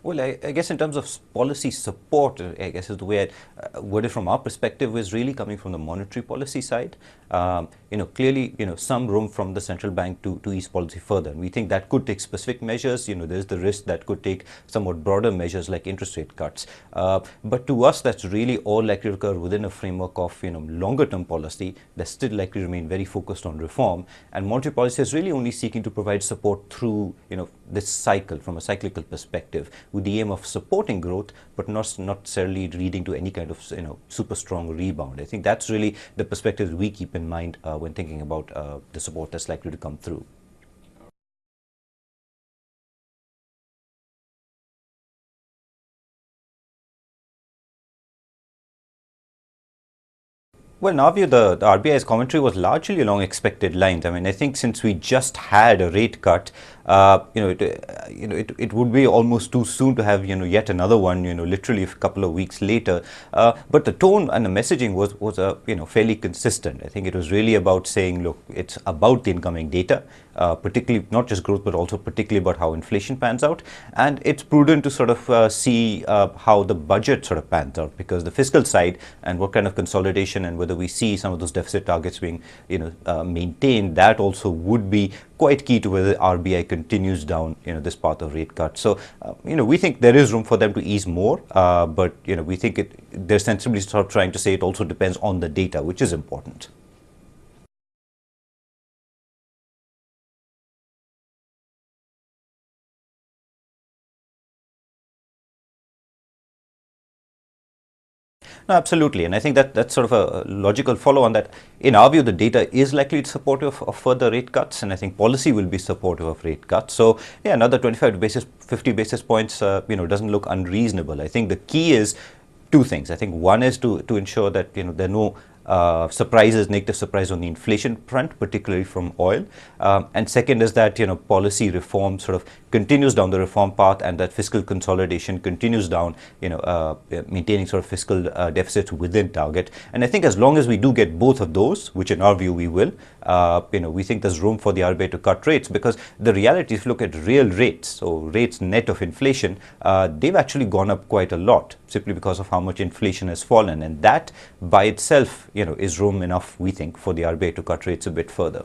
Well, I guess in terms of policy support, I guess is the way I'd word it from our perspective, is really coming from the monetary policy side. Clearly, some room from the central bank to ease policy further. And we think that could take specific measures. There's the risk that could take somewhat broader measures like interest rate cuts. But to us, that's really all likely to occur within a framework of, longer term policy that's still likely to remain very focused on reform. And monetary policy is really only seeking to provide support through, this cycle from a cyclical perspective, with the aim of supporting growth, but not necessarily leading to any kind of super strong rebound. I think that's really the perspective we keep in mind when thinking about the support that's likely to come through. Well, in our view, the RBI's commentary was largely along expected lines. I mean, I think since we just had a rate cut, it would be almost too soon to have yet another one, literally a couple of weeks later. But the tone and the messaging was fairly consistent. I think it was really about saying, look, it's about the incoming data, particularly not just growth, but also particularly about how inflation pans out. And it's prudent to sort of see how the budget sort of pans out, because the fiscal side and what kind of consolidation and whether we see some of those deficit targets being maintained, that also would be quite key to whether RBI continues down this path of rate cut. So we think there is room for them to ease more, but we think they're sensibly sort of trying to say it also depends on the data, which is important. No, absolutely, and I think that's sort of a logical follow on that. In our view, the data is likely to supportive of further rate cuts, and I think policy will be supportive of rate cuts. So yeah, another 50 basis points, doesn't look unreasonable. I think the key is two things. I think one is to ensure that there are no negative surprise on the inflation front, particularly from oil. And second is that policy reform sort of continues down the reform path, and that fiscal consolidation continues down, maintaining sort of fiscal deficits within target. And I think as long as we do get both of those, which in our view we will, we think there's room for the RBI to cut rates, because the reality, if you look at real rates, so rates net of inflation, they've actually gone up quite a lot, simply because of how much inflation has fallen. And that by itself, is room enough, we think, for the RBI to cut rates a bit further.